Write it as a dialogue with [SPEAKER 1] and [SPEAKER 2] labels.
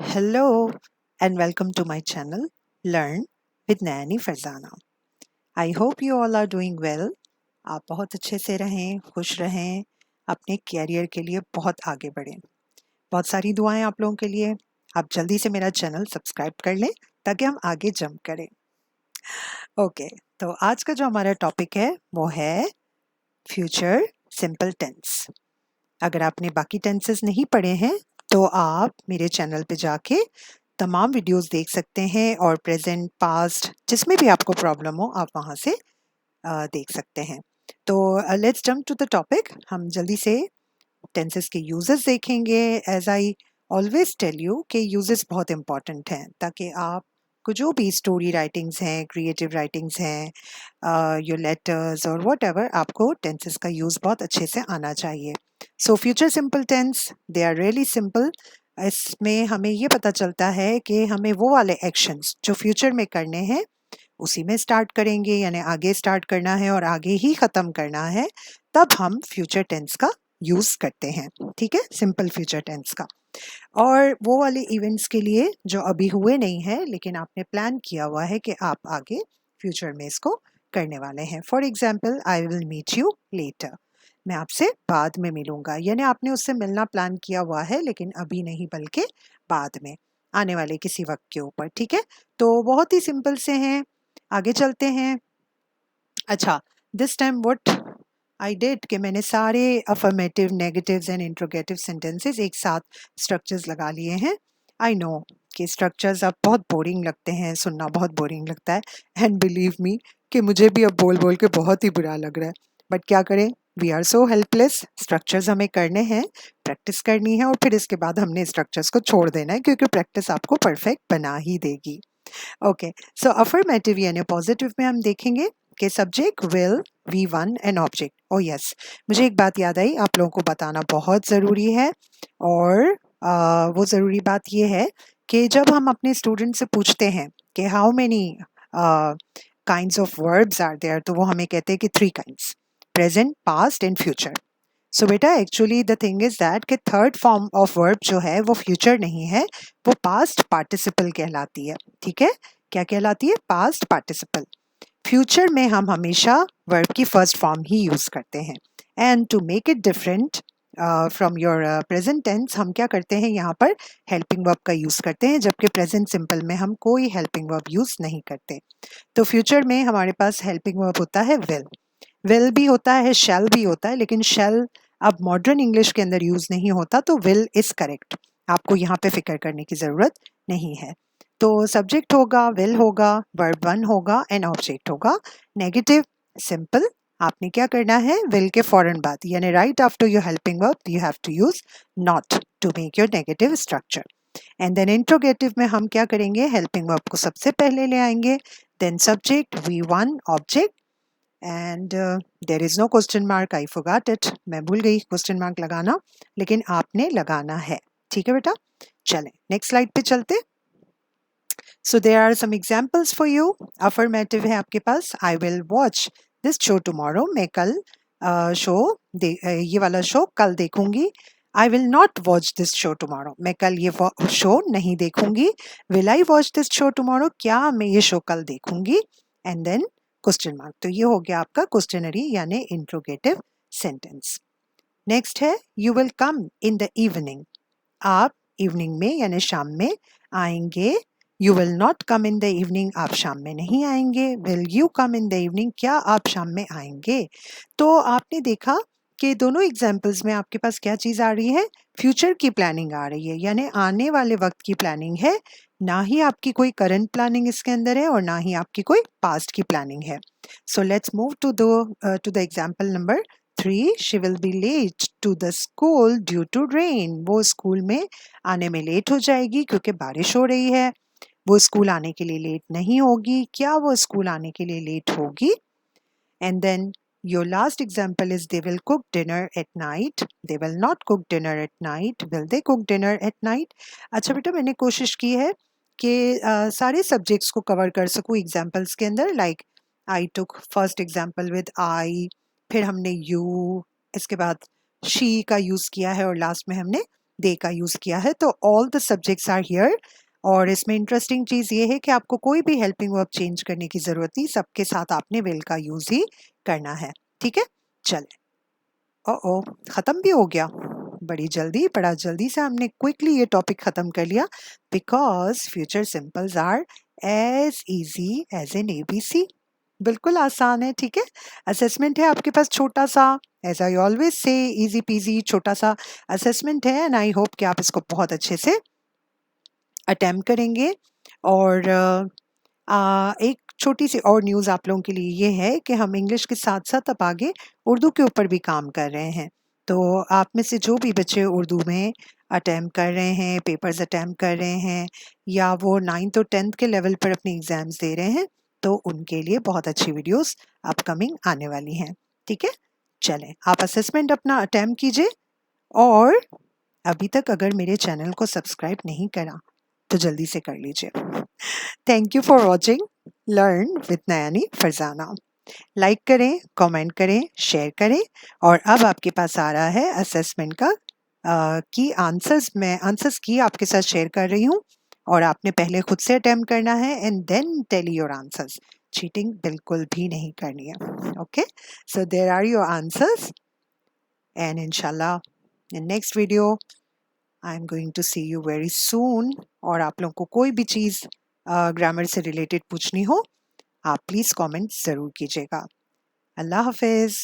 [SPEAKER 1] Hello and welcome to my channel Learn with Nayani Farzana. I hope you all are doing well. आप बहुत अच्छे से रहें, खुश रहें, अपने कैरियर के लिए बहुत आगे बढ़ें। बहुत सारी दुआएं आप लोगों के लिए। आप जल्दी से मेरा चैनल सब्सक्राइब कर लें ताकि हम आगे जंप करें। ओके, तो आज का जो हमारा टॉपिक है वो है फ्यूचर सिंपल टेंस। अगर आपने बाकी टेंसेस नहीं पढ़े हैं तो आप मेरे चैनल पे जाके तमाम वीडियोस देख सकते हैं और प्रेजेंट पास्ट जिसमें भी आपको प्रॉब्लम हो आप वहाँ से देख सकते हैं। तो let's jump to the topic. हम जल्दी से टेंसेस के यूजेस देखेंगे। As I always tell you कि यूजेस बहुत इंपॉर्टेंट हैं ताकि आप को जो भी स्टोरी राइटिंग्स हैं, क्रिएटिव राइटिंग्स हैं, योर लेटर्स और वट एवर, आपको टेंसेस का यूज़ बहुत अच्छे से आना चाहिए। So future simple tense, they are really simple. इसमें हमें ये पता चलता है कि हमें वो वाले एक्शंस जो फ्यूचर में करने हैं उसी में स्टार्ट करेंगे, यानी आगे स्टार्ट करना है और आगे ही ख़त्म करना है, तब हम फ्यूचर टेंस का यूज़ करते हैं। ठीक है, सिंपल फ्यूचर टेंस का। और वो वाले इवेंट्स के लिए जो अभी हुए नहीं हैं लेकिन आपने प्लान किया हुआ है कि आप आगे फ्यूचर में इसको करने वाले हैं। For example, I will meet you later, मैं आपसे बाद में मिलूंगा, यानी आपने उससे मिलना प्लान किया हुआ है लेकिन अभी नहीं बल्कि बाद में, आने वाले किसी वक्त के ऊपर। ठीक है, तो बहुत ही सिंपल से हैं। आगे चलते हैं। अच्छा, this time what I did कि मैंने सारे affirmative, negatives and interrogative sentences एक साथ स्ट्रक्चर्स लगा लिए हैं। आई नो कि स्ट्रक्चर्स अब बहुत बोरिंग लगते हैं, सुनना बहुत बोरिंग लगता है, एंड बिलीव मी कि मुझे भी अब बोल बोल के बहुत ही बुरा लग रहा है, बट क्या करें, we are so helpless. Structures हमें करने हैं, प्रैक्टिस करनी है और फिर इसके बाद हमने स्ट्रक्चर्स को छोड़ देना है क्योंकि प्रैक्टिस आपको परफेक्ट बना ही देगी। ओके, सो अफर्मेटिव यानी पॉजिटिव में हम देखेंगे कि subject will, V one and object. Oh yes, मुझे एक बात याद आई, आप लोगों को बताना बहुत ज़रूरी है। और वो ज़रूरी बात ये है कि जब हम अपने स्टूडेंट से पूछते हैं कि how many kinds of verbs are there, तो वो हमें कहते हैं कि 3 kinds, present, past and future. So बेटा, actually the thing is that कि थर्ड फॉर्म ऑफ वर्ब जो है वो फ्यूचर नहीं है, वो पास्ट पार्टिसिपल कहलाती है। ठीक है, क्या कहलाती है? Past participle. फ्यूचर में हम हमेशा वर्ब की फर्स्ट फॉर्म ही यूज करते हैं। And to make it different from your present tense, हम क्या करते हैं, यहाँ पर हेल्पिंग वर्ब का यूज करते हैं, जबकि प्रेजेंट सिंपल में हम कोई हेल्पिंग वर्ब यूज नहीं करते। तो फ्यूचर में हमारे पास हेल्पिंग वर्ब होता है विल। विल भी होता है, शैल भी होता है, लेकिन शैल अब मॉडर्न इंग्लिश के अंदर यूज नहीं होता, तो विल इज करेक्ट। आपको यहाँ पे फिक्र करने की जरूरत नहीं है। तो सब्जेक्ट होगा, विल होगा, वर्ब वन होगा एंड ऑब्जेक्ट होगा। नेगेटिव सिंपल, आपने क्या करना है, विल के फौरन बाद यानी right after your helping verb you have to use not to make your negative structure. And then interrogative में हम क्या करेंगे, हेल्पिंग वर्ब को सबसे पहले ले आएंगे, then subject, V one, object, and there is no question mark, I forgot it, मैं भूल गई क्वेश्चन मार्क लगाना, लेकिन आपने लगाना है। ठीक है बेटा, चलें नेक्स्ट स्लाइड पे चलते। So there are some examples for you. Affirmative है आपके पास, I will watch this show tomorrow, मैं कल शो ये वाला शो कल देखूंगी। I will not watch this show tomorrow, मैं कल ये शो नहीं देखूंगी। Will I watch this show tomorrow, क्या मैं ये शो कल देखूंगी, एंड देन क्वेश्चन मार्क। तो ये हो गया आपका क्वेश्चनरी यानी इंट्रोगेटिव सेंटेंस। नेक्स्ट है you will come in the evening, आप इवनिंग में यानी शाम में आएंगे। You will not come in the evening, आप शाम में नहीं आएंगे। Will you come in the evening, क्या आप शाम में आएंगे। तो आपने देखा कि दोनों एग्जाम्पल्स में आपके पास क्या चीज़ आ रही है, फ्यूचर की प्लानिंग आ रही है, यानी आने वाले वक्त की प्लानिंग है, ना ही आपकी कोई करंट प्लानिंग इसके अंदर है और ना ही आपकी कोई पास्ट की प्लानिंग है। So let's move to the example number 3। She will be late to the school due to rain, वो स्कूल में आने में लेट हो जाएगी क्योंकि बारिश हो रही है। वो स्कूल आने के लिए लेट नहीं होगी, क्या वो स्कूल आने के लिए लेट होगी। And then your last example is they will cook dinner at night, they will not cook dinner at night, will they cook dinner at night। अच्छा बेटा, मैंने कोशिश की है कि सारे सब्जेक्ट्स को कवर कर सकूँ एग्जाम्पल्स के अंदर। Like I took first example with I, फिर हमने यू, इसके बाद शी का यूज़ किया है और लास्ट में हमने दे का यूज़ किया है, तो all the subjects are here. और इसमें इंटरेस्टिंग चीज़ ये है कि आपको कोई भी हेल्पिंग वर्ब चेंज करने की ज़रूरत नहीं, सबके साथ आपने विल का यूज़ ही करना है। ठीक है, चले। ओ ख़त्म भी हो गया बड़ी जल्दी, बड़ा जल्दी से हमने क्विकली ये टॉपिक ख़त्म कर लिया, because future simples are as easy as an ABC। बिल्कुल आसान है। ठीक है, असेसमेंट है आपके पास छोटा सा, as I always say easy peasy छोटा सा असेसमेंट है, एंड आई होप कि आप इसको बहुत अच्छे से अटेम्प्ट करेंगे। और एक छोटी सी और न्यूज़ आप लोगों के लिए ये है कि हम इंग्लिश के साथ साथ अब आगे उर्दू के ऊपर भी काम कर रहे हैं। तो आप में से जो भी बच्चे उर्दू में अटेम्प्ट कर रहे हैं, पेपर्स अटेम्प्ट कर रहे हैं, या वो 9th और 10th के लेवल पर अपने एग्ज़ाम्स दे रहे हैं, तो उनके लिए बहुत अच्छी वीडियोस अपकमिंग आने वाली हैं। ठीक है, चलें आप असेसमेंट अपना अटेम्प्ट कीजिए, और अभी तक अगर मेरे चैनल को सब्सक्राइब नहीं करा तो जल्दी से कर लीजिए। Thank you for watching learn with Nayani Farzana. Like करें, कमेंट करें, शेयर करें। और अब आपके पास आ रहा है असेसमेंट का की आंसर्स। मैं आंसर्स की आपके साथ शेयर कर रही हूँ, और आपने पहले खुद से अटेम्प्ट करना है and then tell your answers. Cheating बिल्कुल भी नहीं करनी है। Okay, so there are your answers, and इंशाल्लाह in next video I am going to see you very soon. और आप लोगों को कोई भी चीज़ ग्रामर से रिलेटेड पूछनी हो, आप प्लीज़ कमेंट ज़रूर कीजिएगा। अल्लाह हाफिज़।